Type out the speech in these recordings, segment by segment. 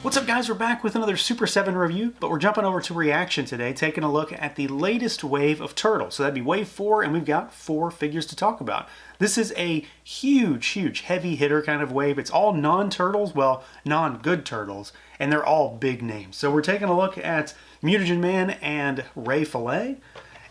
What's up guys, we're back with another Super 7 review, but we're jumping over to ReAction today, taking a look at the latest wave of turtles. So that'd be wave 4, and we've got 4 figures to talk about. This is a huge heavy hitter kind of wave. It's all non-turtles, well, non-good turtles, and they're all big names. So we're taking a look at Mutagen Man and Fillet,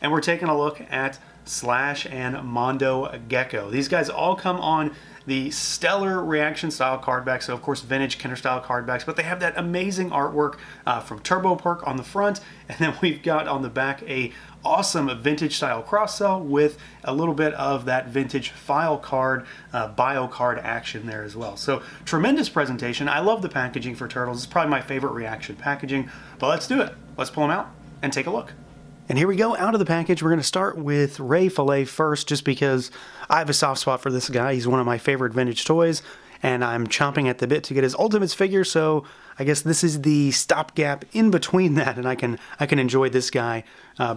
and we're taking a look at Slash and Mondo Gecko. These guys all come on the stellar ReAction style card back, so of course vintage Kenner style card backs, but they have that amazing artwork from Turbo Perk on the front, and then we've got on the back a awesome vintage style cross sell with a little bit of that vintage file card, bio card action there as well. So tremendous presentation. I love the packaging for turtles. It's probably my favorite ReAction packaging, but let's do it. Let's pull them out and take a look. And here we go, out of the package. We're going to start with Fillet first, just because I have a soft spot for this guy. He's one of my favorite vintage toys, and I'm chomping at the bit to get his Ultimates figure, so I guess this is the stopgap in between that, and I can enjoy this guy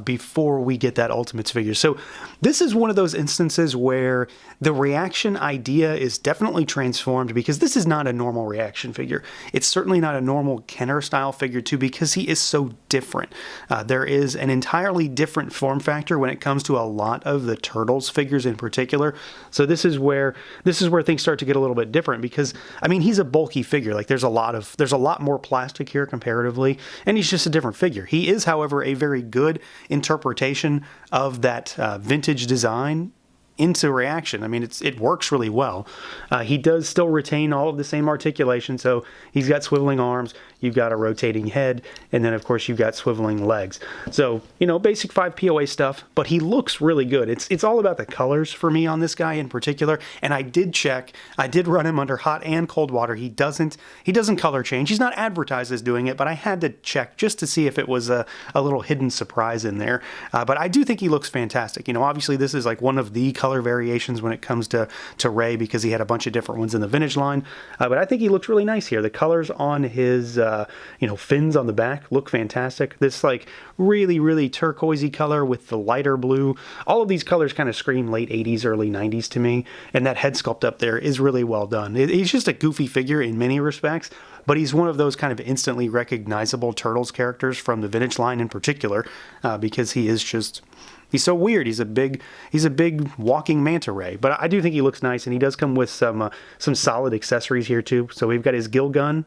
before we get that Ultimates figure. So this is one of those instances where the ReAction idea is definitely transformed, because this is not a normal ReAction figure. It's certainly not a normal Kenner style figure too, because he is so different. There is an entirely different form factor when it comes to a lot of the Turtles figures in particular. So this is where things start to get a little bit different, because I mean, he's a bulky figure. Like there's a lot more plastic here comparatively, and he's just a different figure. He is, however, a very good interpretation of that vintage design into ReAction. I mean, it works really well. He does still retain all of the same articulation, so he's got swiveling arms, you've got a rotating head, and then of course you've got swiveling legs. So, you know, basic 5 POA stuff, but he looks really good. It's all about the colors for me on this guy in particular, and I did run him under hot and cold water. He doesn't color change. He's not advertised as doing it, but I had to check just to see if it was a little hidden surprise in there. But I do think he looks fantastic. You know, obviously this is like one of the color variations when it comes to Ray, because he had a bunch of different ones in the vintage line, but I think he looks really nice here. The colors on his fins on the back look fantastic. This like really turquoisey color with the lighter blue, all of these colors kind of scream late 80s early 90s to me, and that head sculpt up there is really well done. He's just a goofy figure in many respects, but he's one of those kind of instantly recognizable Turtles characters from the vintage line in particular, because he's so weird. He's a big walking manta ray. But I do think he looks nice, and he does come with some solid accessories here too. So we've got his gill gun,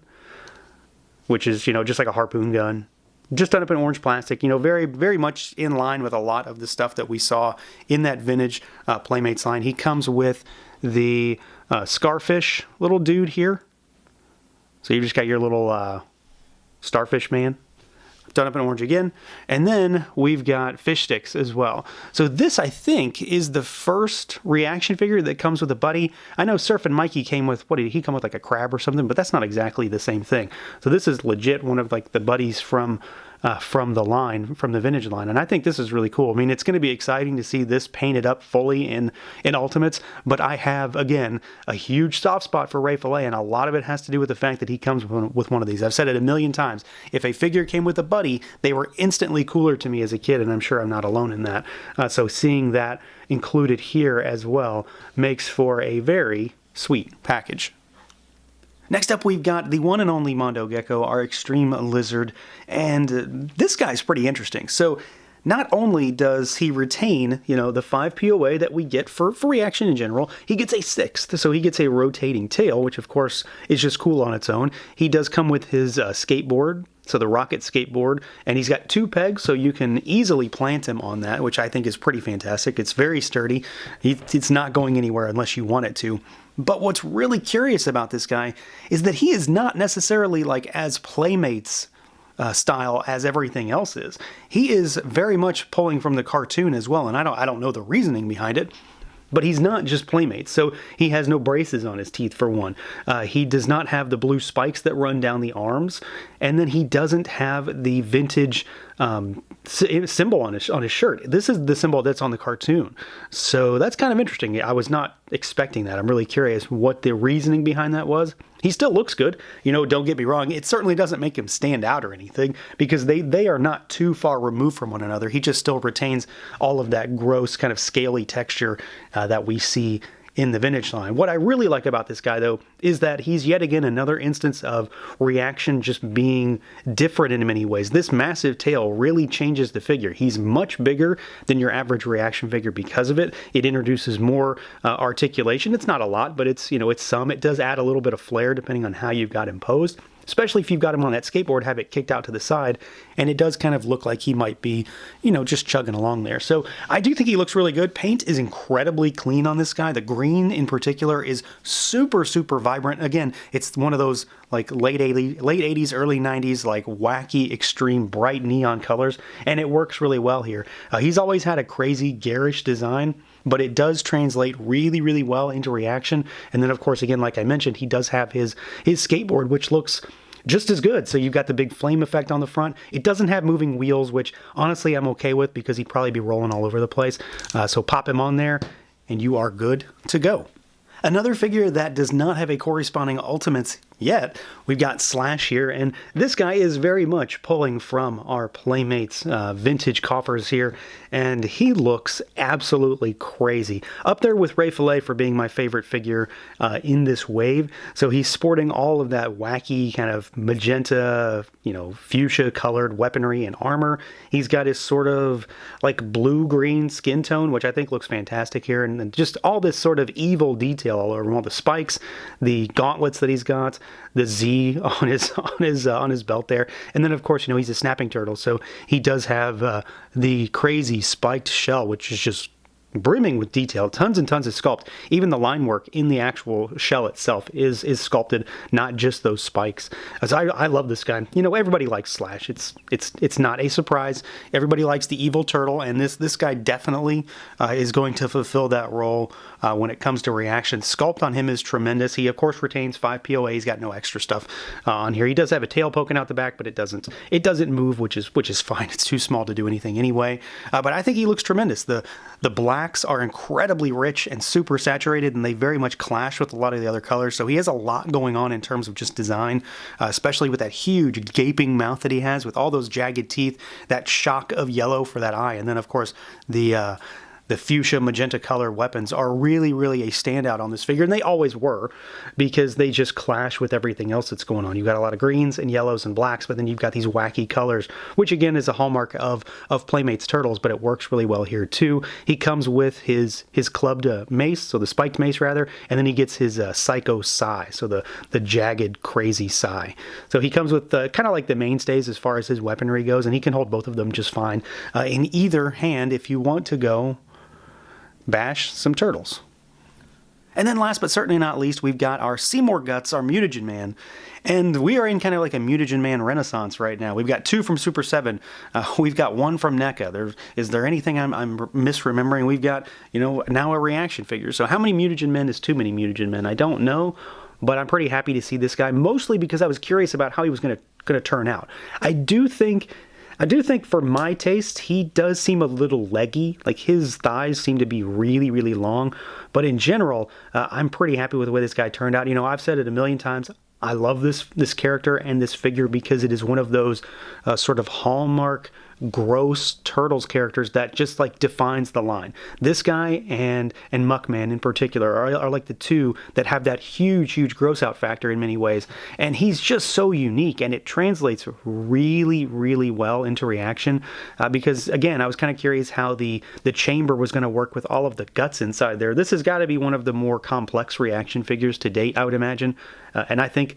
which is, you know, just like a harpoon gun, just done up in orange plastic. You know, very much in line with a lot of the stuff that we saw in that vintage Playmates line. He comes with the Scarfish little dude here. So you just got your little starfish man, done up in orange again. And then we've got fish sticks as well. So this, I think, is the first ReAction figure that comes with a buddy. I know Surfin' Mikey came with, what did he come with, like a crab or something? But that's not exactly the same thing. So this is legit one of like the buddies from the line, from the vintage line. And I think this is really cool. I mean, it's going to be exciting to see this painted up fully in Ultimates, but I have, again, a huge soft spot for Fillet, and a lot of it has to do with the fact that he comes with one of these. I've said it a million times. If a figure came with a buddy, they were instantly cooler to me as a kid, and I'm sure I'm not alone in that. So seeing that included here as well makes for a very sweet package. Next up, we've got the one and only Mondo Gecko, our extreme lizard, and this guy's pretty interesting. So not only does he retain, you know, the 5 POA that we get for ReAction in general, he gets a 6th, so he gets a rotating tail, which of course is just cool on its own. He does come with his skateboard, so the rocket skateboard, and he's got 2 pegs, so you can easily plant him on that, which I think is pretty fantastic. It's very sturdy. It's not going anywhere unless you want it to. But what's really curious about this guy is that he is not necessarily like as Playmates style as everything else is. He is very much pulling from the cartoon as well, and I don't know the reasoning behind it. But he's not just Playmates, so he has no braces on his teeth, for one. He does not have the blue spikes that run down the arms, and then he doesn't have the vintage symbol on his shirt. This is the symbol that's on the cartoon. So that's kind of interesting. I was not expecting that. I'm really curious what the reasoning behind that was. He still looks good. You know, don't get me wrong. It certainly doesn't make him stand out or anything, because they are not too far removed from one another. He just still retains all of that gross kind of scaly texture that we see in the vintage line. What I really like about this guy, though, is that he's yet again another instance of ReAction just being different in many ways. This massive tail really changes the figure. He's much bigger than your average ReAction figure because of it. It introduces more articulation. It's not a lot, but it's, it's some. It does add a little bit of flair depending on how you've got him posed, especially if you've got him on that skateboard, have it kicked out to the side, and it does kind of look like he might be, just chugging along there. So I do think he looks really good. Paint is incredibly clean on this guy. The green in particular is super, super vibrant. Again, it's one of those like late 80s, early 90s, like wacky, extreme, bright neon colors, and it works really well here. He's always had a crazy, garish design, but it does translate really, really well into ReAction. And then, of course, again, like I mentioned, he does have his skateboard, which looks just as good. So you've got the big flame effect on the front. It doesn't have moving wheels, which honestly I'm okay with because he'd probably be rolling all over the place. So pop him on there and you are good to go. Another figure that does not have a corresponding Ultimates yet, we've got Slash here, and this guy is very much pulling from our Playmates vintage coffers here, and he looks absolutely crazy. Up there with Fillet for being my favorite figure in this wave. So he's sporting all of that wacky kind of magenta, fuchsia colored weaponry and armor. He's got his sort of like blue-green skin tone, which I think looks fantastic here, and just all this sort of evil detail all over him, all the spikes, the gauntlets that he's got, the Z on his belt there, and then of course he's a snapping turtle, so he does have the crazy spiked shell, which is just brimming with detail, tons and tons of sculpt. Even the line work in the actual shell itself is sculpted, not just those spikes. As I love this guy. Everybody likes Slash. It's not a surprise. Everybody likes the evil turtle, and this guy definitely is going to fulfill that role when it comes to ReAction. Sculpt on him is tremendous. He of course retains 5 POA. He's got no extra stuff on here. He does have a tail poking out the back, but it doesn't move, which is fine. It's too small to do anything anyway. But I think he looks tremendous. The blacks are incredibly rich and super saturated, and they very much clash with a lot of the other colors. So he has a lot going on in terms of just design, especially with that huge gaping mouth that he has with all those jagged teeth, that shock of yellow for that eye, and then of course the fuchsia magenta color weapons are really, really a standout on this figure, and they always were, because they just clash with everything else that's going on. You've got a lot of greens and yellows and blacks, but then you've got these wacky colors, which again is a hallmark of Playmates Turtles, but it works really well here too. He comes with his clubbed mace, so the spiked mace rather, and then he gets his psycho sai, so the jagged, crazy sai. So he comes with kind of like the mainstays as far as his weaponry goes, and he can hold both of them just fine in either hand if you want to go bash some turtles. And then last but certainly not least, we've got our Seymour Guts, our Mutagen Man. And we are in kind of like a Mutagen Man renaissance right now. We've got 2 from Super7. We've got 1 from NECA. Is there anything I'm misremembering? We've got, now a ReAction figure. So how many Mutagen Men is too many Mutagen Men? I don't know, but I'm pretty happy to see this guy, mostly because I was curious about how he was going to turn out. I do think for my taste, he does seem a little leggy. Like his thighs seem to be really, really long. But in general, I'm pretty happy with the way this guy turned out. I've said it a million times. I love this character and this figure because it is one of those sort of hallmark gross Turtles characters that just like defines the line. This guy and Muckman in particular are like the 2 that have that huge gross out factor in many ways, and he's just so unique, and it translates really, really well into ReAction because again, I was kind of curious how the chamber was going to work with all of the guts inside there. This has got to be one of the more complex ReAction figures to date, I would imagine. And I think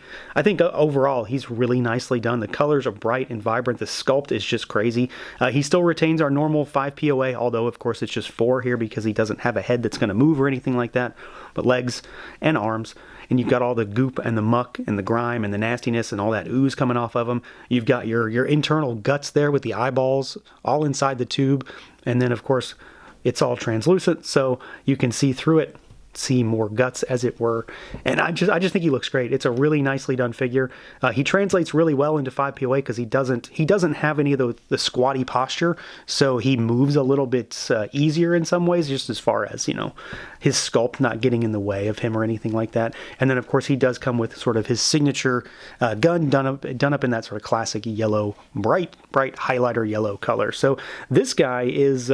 overall he's really nicely done. The colors are bright and vibrant. The sculpt is just crazy. He still retains our normal 5 POA, although of course it's just 4 here because he doesn't have a head that's going to move or anything like that. But legs and arms, and you've got all the goop and the muck and the grime and the nastiness and all that ooze coming off of him. You've got your internal guts there with the eyeballs all inside the tube, and then of course it's all translucent, so you can see through it. See more guts, as it were, and I just think he looks great. It's a really nicely done figure. He translates really well into 5 POA because he doesn't have any of the squatty posture, so he moves a little bit easier in some ways, just as far as his sculpt not getting in the way of him or anything like that. And then of course he does come with sort of his signature gun done up in that sort of classic yellow, bright highlighter yellow color. So this guy is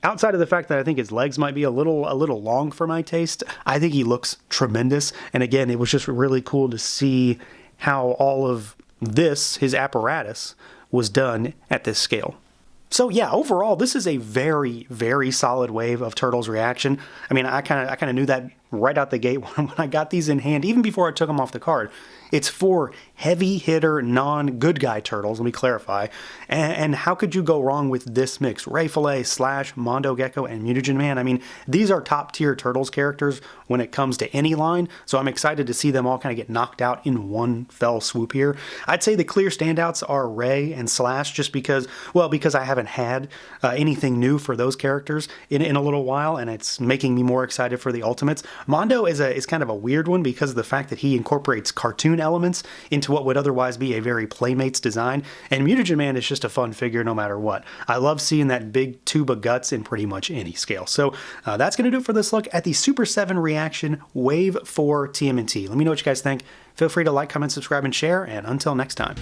Outside of the fact that I think his legs might be a little long for my taste, I think he looks tremendous. And again, it was just really cool to see how all of this, his apparatus, was done at this scale. So yeah, overall, this is a very, very solid wave of Turtles ReAction. I mean, I kind of knew that right out the gate when I got these in hand, even before I took them off the card. It's for heavy hitter, non-good guy turtles, let me clarify. And how could you go wrong with this mix? Fillet / Mondo Gecko and Mutagen Man. I mean, these are top tier Turtles characters when it comes to any line, so I'm excited to see them all kind of get knocked out in one fell swoop here. I'd say the clear standouts are Ray and Slash, just because, well, because I haven't had anything new for those characters in a little while, and it's making me more excited for the Ultimates. Mondo is kind of a weird one because of the fact that he incorporates cartoon elements into what would otherwise be a very Playmates design, and Mutagen Man is just a fun figure no matter what. I love seeing that big tube of guts in pretty much any scale. So that's going to do it for this look at the Super 7 ReAction Wave 4 TMNT. Let me know what you guys think. Feel free to like, comment, subscribe, and share, and until next time.